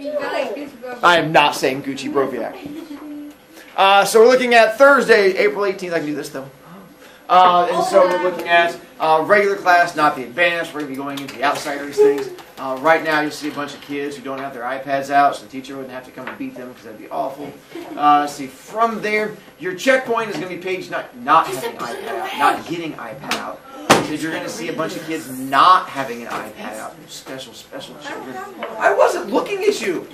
I am not saying Gucci Broviac. So we're looking at Thursday, April 18th. I can do this though. And so we're looking at regular class, not the advanced. We're going to be going into the outsiders things. Right now you'll see a bunch of kids who don't have their iPads out, so the teacher wouldn't have to come and beat them because that'd be awful. See, from there, your checkpoint is going to be page not having iPad out, not getting iPad out. Because you're going to see a bunch of kids not having an iPad out. Special children. I wasn't looking at you.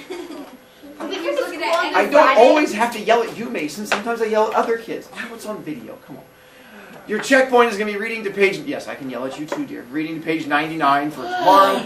I don't always have to yell at you, Mason. Sometimes I yell at other kids. Now it's on video. Come on. Your checkpoint is going to be reading to page... Yes, I can yell at you too, dear. Reading to page 99 for tomorrow.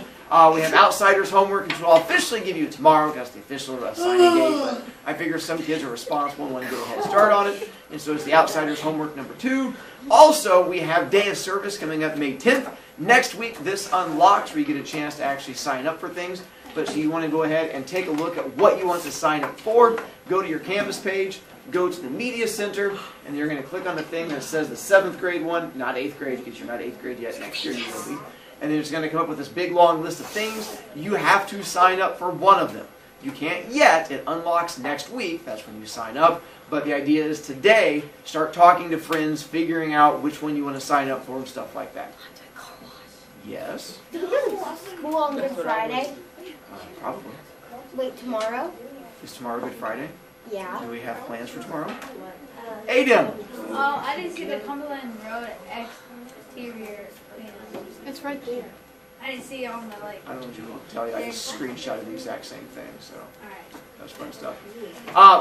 We have outsiders homework, which I'll officially give you tomorrow because the official signing date. But I figure some kids are responsible and want to get a head start on it. And so it's the outsiders homework number 2. Also, we have Day of Service coming up May 10th. Next week, this unlocks where you get a chance to actually sign up for things. But so you want to go ahead and take a look at what you want to sign up for. Go to your campus page. Go to the Media Center, and you're going to click on the thing that says the 7th grade one, not 8th grade, because you're not 8th grade yet. Next year you will be. And then it's going to come up with this big long list of things. You have to sign up for one of them. You can't yet. It unlocks next week. That's when you sign up. But the idea is today, start talking to friends, figuring out which one you want to sign up for and stuff like that. Yes? Do we go to school on Good Friday? Probably. Wait, tomorrow? Is tomorrow Good Friday? Yeah. Do we have plans for tomorrow? Aiden! Oh, I didn't see the Cumberland Road exterior thing. It's right there. I didn't see it on the, like... I don't know what you want to tell you. I just screenshotted the exact same thing, so... Alright. That's fun stuff.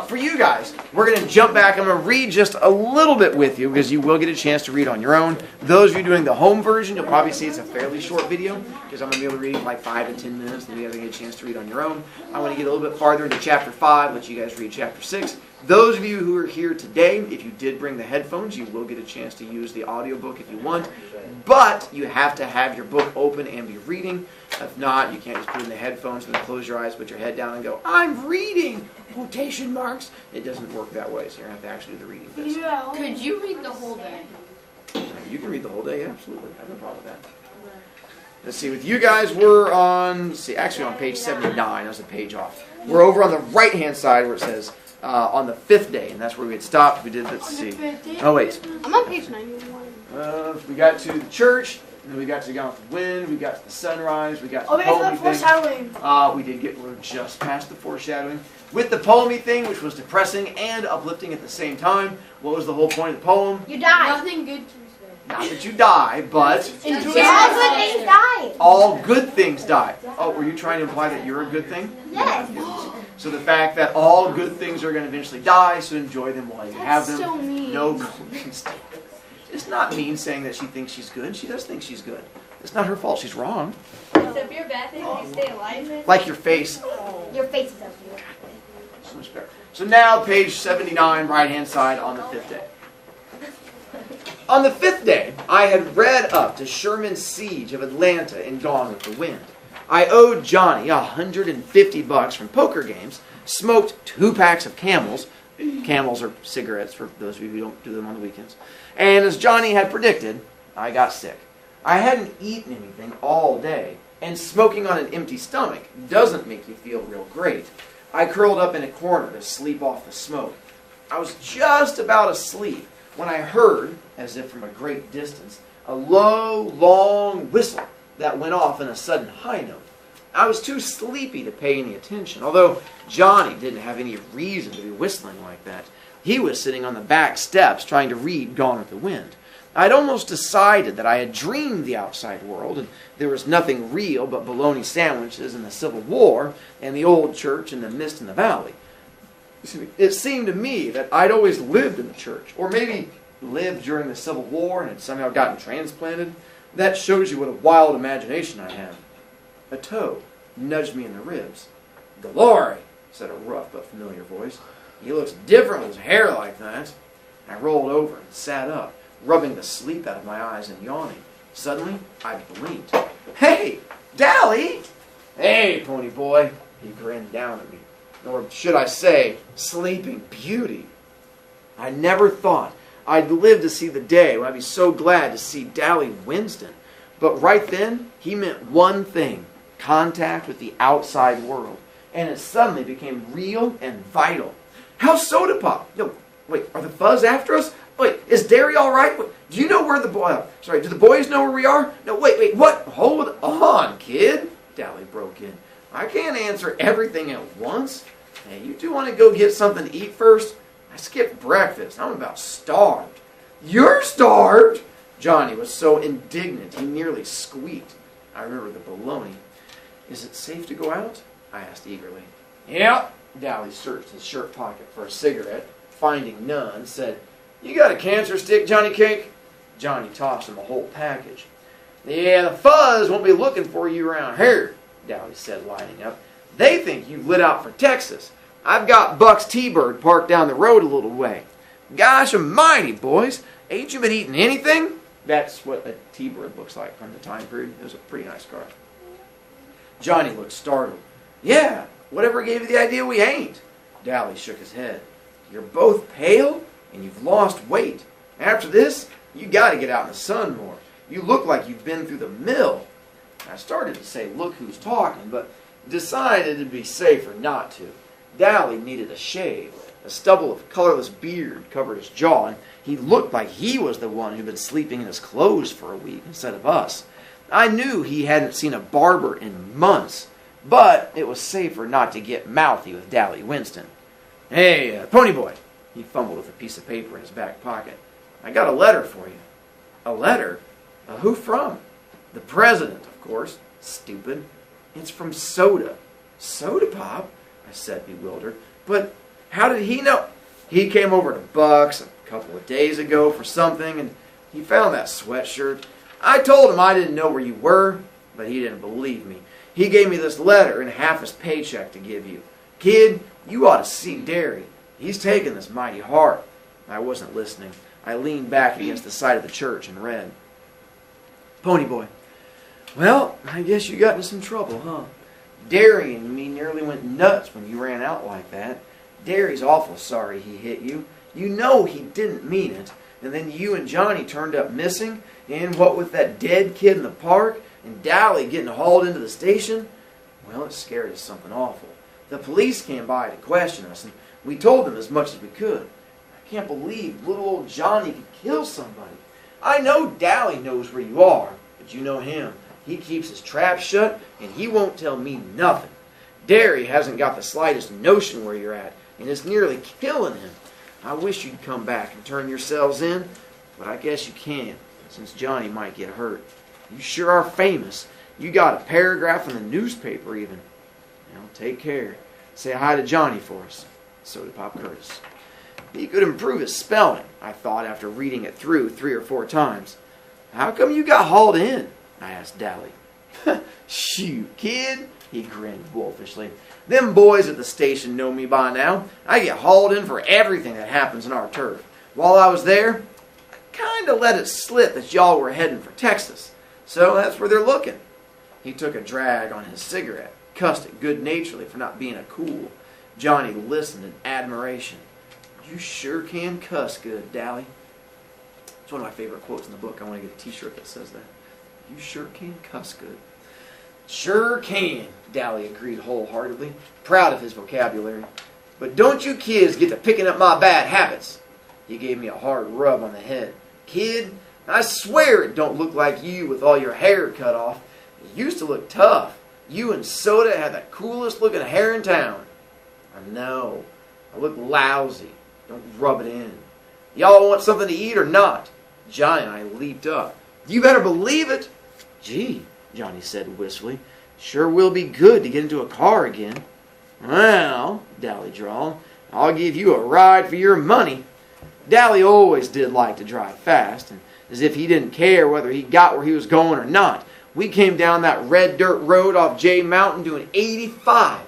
For you guys, we're going to jump back. I'm going to read just a little bit with you because you will get a chance to read on your own. Those of you doing the home version, you'll probably see it's a fairly short video because I'm going to be able to read in like 5 to 10 minutes and you'll get a chance to read on your own. I want to get a little bit farther into Chapter 5, let you guys read Chapter 6. Those of you who are here today, if you did bring the headphones, you will get a chance to use the audiobook if you want. But you have to have your book open and be reading. If not, you can't just put in the headphones and then close your eyes, put your head down and go, I'm reading! Quotation marks. It doesn't work that way, so you're going to have to actually do the reading bit. Yeah. Could you read the whole day? You can read the whole day, absolutely. I have no problem with that. Let's see, with you guys, we're on, actually on page 79. That was a page off. We're over on the right-hand side where it says, on the 5th day, and that's where we had stopped. We did, let's see. Oh, wait. I'm on page 91. We got to the church, and then we got to Gone with the Wind, we got to the sunrise, we got to the poemy thing. We're just past the foreshadowing. With the poemy thing, which was depressing and uplifting at the same time, what was the whole point of the poem? You die. Nothing good to say. Not that you die, but All good things die. all good things die. Oh, were you trying to imply that you're a good thing? Yes. So the fact that all good things are going to eventually die, so enjoy them while you have them. So mean. No good things die. It's not mean saying that she thinks she's good. She does think she's good. It's not her fault. She's wrong. Except your bad things, you stay alive. Like your face. Your face is ugly. So much better. So now, page 79, right-hand side on the 5th day. On the 5th day, I had read up to Sherman's siege of Atlanta and Gone with the Wind. I owed Johnny $150 from poker games, smoked 2 packs of Camels. Camels are cigarettes for those of you who don't do them on the weekends. And as Johnny had predicted, I got sick. I hadn't eaten anything all day, and smoking on an empty stomach doesn't make you feel real great. I curled up in a corner to sleep off the smoke. I was just about asleep when I heard, as if from a great distance, a low, long whistle that went off in a sudden high note. I was too sleepy to pay any attention, although Johnny didn't have any reason to be whistling like that. He was sitting on the back steps trying to read Gone with the Wind. I'd almost decided that I had dreamed the outside world, and there was nothing real but bologna sandwiches and the Civil War and the old church and the mist in the valley. It seemed to me that I'd always lived in the church, or maybe lived during the Civil War and had somehow gotten transplanted. That shows you what a wild imagination I have. A toe nudged me in the ribs. "Glory," said a rough but familiar voice. "He looks different with his hair like that." I rolled over and sat up, rubbing the sleep out of my eyes and yawning. Suddenly, I blinked. "Hey, Dally!" "Hey, pony boy." He grinned down at me. Or should I say, Sleeping Beauty. I never thought I'd live to see the day when I'd be so glad to see Dally Winston. But right then, he meant one thing: contact with the outside world. and it suddenly became real and vital. How's Soda Pop? No, wait, are the Fuzz after us? Wait, is Derry all right? Wait, do you know where do the boys know where we are? No, wait, what? Hold on, kid, Dally broke in. I can't answer everything at once. Hey, you two want to go get something to eat first? I skipped breakfast. I'm about starved. You're starved? Johnny was so indignant he nearly squeaked. I remember the baloney. Is it safe to go out? I asked eagerly. Yeah. Dally searched his shirt pocket for a cigarette. Finding none, said, You got a cancer stick, Johnny Cake? Johnny tossed him a whole package. Yeah, the Fuzz won't be looking for you around here, Dally said, lighting up. They think you've lit out for Texas. I've got Buck's T-Bird parked down the road a little way. Gosh almighty, boys. Ain't you been eating anything? That's what a T-Bird looks like from the time period. It was a pretty nice car. Johnny looked startled. Yeah, whatever gave you the idea we ain't? Dally shook his head. You're both pale and you've lost weight. After this, you got to get out in the sun more. You look like you've been through the mill. I started to say, look who's talking, but decided it'd be safer not to. Dally needed a shave. A stubble of colorless beard covered his jaw, and he looked like he was the one who'd been sleeping in his clothes for a week instead of us. I knew he hadn't seen a barber in months, but it was safer not to get mouthy with Dally Winston. Hey, Pony Boy. He fumbled with a piece of paper in his back pocket. I got a letter for you. A letter? Who from? The president, of course. Stupid. It's from Soda. Soda Pop? I said, bewildered. But how did he know? He came over to Buck's a couple of days ago for something, and he found that sweatshirt. I told him I didn't know where you were, but he didn't believe me. He gave me this letter and half his paycheck to give you. Kid, you ought to see Derry. He's taking this mighty hard. I wasn't listening. I leaned back against the side of the church and read. Pony Boy. Well, I guess you got into some trouble, huh? Derry and me nearly went nuts when you ran out like that. Derry's awful sorry he hit you. You know he didn't mean it. And then you and Johnny turned up missing. And what with that dead kid in the park and Dally getting hauled into the station, well, it scared us something awful. The police came by to question us, and we told them as much as we could. I can't believe little old Johnny could kill somebody. I know Dally knows where you are, but you know him. He keeps his trap shut, and he won't tell me nothing. Derry hasn't got the slightest notion where you're at, and it's nearly killing him. I wish you'd come back and turn yourselves in, but I guess you can't, since Johnny might get hurt. You sure are famous. You got a paragraph in the newspaper even. Now, take care. Say hi to Johnny for us. Soda Pop Curtis. He could improve his spelling, I thought after reading it through 3 or 4 times. How come you got hauled in? I asked Dally. Shoot, kid, he grinned wolfishly. Them boys at the station know me by now. I get hauled in for everything that happens in our turf. While I was there, I kind of let it slip that y'all were heading for Texas. So that's where they're looking. He took a drag on his cigarette, cussed it good-naturedly for not being a cool. Johnny listened in admiration. You sure can cuss good, Dally. It's one of my favorite quotes in the book. I want to get a t-shirt that says that. You sure can cuss good. Sure can, Dally agreed wholeheartedly, proud of his vocabulary. But don't you kids get to picking up my bad habits. He gave me a hard rub on the head. Kid, I swear it don't look like you with all your hair cut off. It used to look tough. You and Soda had the coolest looking hair in town. I know. I look lousy. Don't rub it in. Y'all want something to eat or not? Johnny and I leaped up. You better believe it. Gee, Johnny said wistfully. Sure will be good to get into a car again. Well, Dally drawled, I'll give you a ride for your money. Dally always did like to drive fast, and as if he didn't care whether he got where he was going or not. We came down that red dirt road off J Mountain doing 85.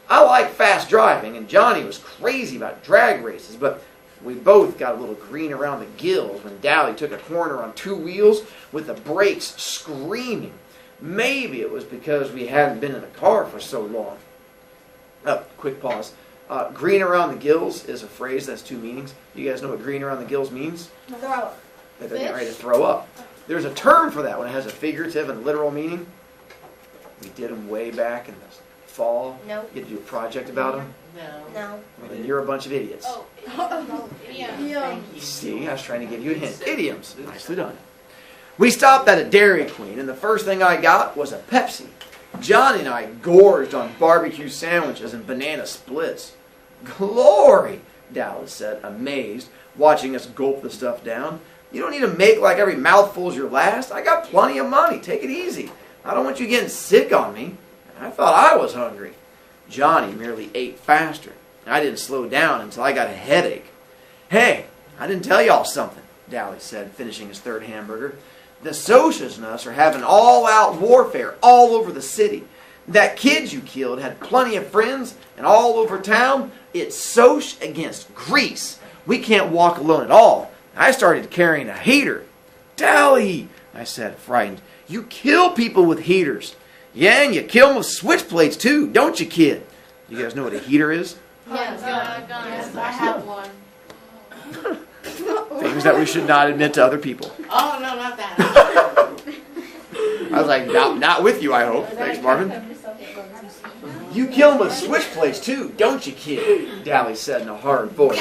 I like fast driving, and Johnny was crazy about drag races, but we both got a little green around the gills when Dally took a corner on 2 wheels with the brakes screaming. Maybe it was because we hadn't been in a car for so long. Quick pause. Green around the gills is a phrase that's 2 meanings. You guys know what green around the gills means? Throw up. They're getting ready to throw up. There's a term for that when it has a figurative and literal meaning. We did them way back in the fall? Nope. You get to do a project about them? No. Well, then you're a bunch of idiots. Yeah. See, I was trying to give you a hint. Idioms. Nicely done. We stopped at a Dairy Queen, and the first thing I got was a Pepsi. Johnny and I gorged on barbecue sandwiches and banana splits. Glory, Dallas said, amazed, watching us gulp the stuff down. You don't need to make like every mouthful's your last. I got plenty of money. Take it easy. I don't want you getting sick on me. I thought I was hungry. Johnny merely ate faster. I didn't slow down until I got a headache. Hey, I didn't tell y'all something, Dally said, finishing his third hamburger. The Socias and us are having all-out warfare all over the city. That kid you killed had plenty of friends, and all over town, it's Soc against Grease. We can't walk alone at all. I started carrying a heater. Dally, I said, frightened. You kill people with heaters. Yeah, and you kill them with switchblades too, don't you, kid? You guys know what a heater is? Yes, I have one. Things that we should not admit to other people. Oh, no, not that. I was like, not with you, I hope. Thanks, Marvin. You kill them with switchblades too, don't you, kid? Dally said in a hard voice.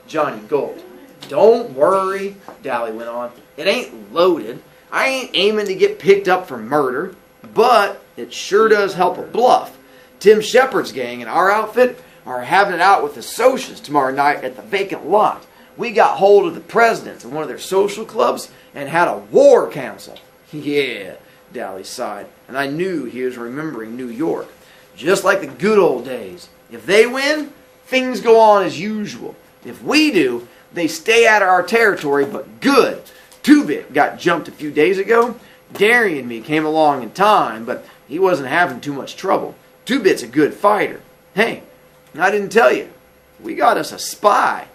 Johnny gulped. Don't worry, Dally went on. It ain't loaded. I ain't aiming to get picked up for murder, but it sure does help a bluff. Tim Shepard's gang and our outfit are having it out with the Socias tomorrow night at the vacant lot. We got hold of the presidents of one of their social clubs and had a war council. Yeah, Dally sighed, and I knew he was remembering New York. Just like the good old days. If they win, things go on as usual. If we do, they stay out of our territory, but good. Two-Bit got jumped a few days ago. Derry and me came along in time, but he wasn't having too much trouble. Two-Bit's a good fighter. Hey, I didn't tell you. We got us a spy.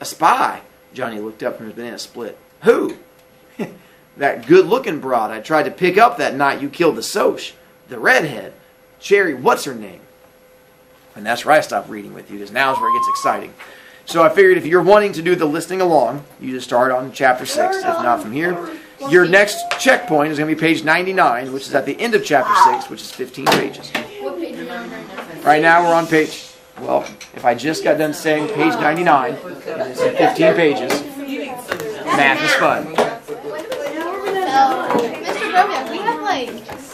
A spy? Johnny looked up from his banana split. Who? That good-looking broad I tried to pick up that night you killed the Soc. The redhead. Cherry, what's her name? And that's where I stopped reading with you, because now's where it gets exciting. So I figured if you're wanting to do the listing along, you just start on chapter 6, if not from here. Your next checkpoint is going to be page 99, which is at the end of chapter 6, which is 15 pages. What page are you on right now? Right now we're on page, well, if I just got done saying page 99, and it's at 15 pages, math is fun. Mr. Brovicast, we have like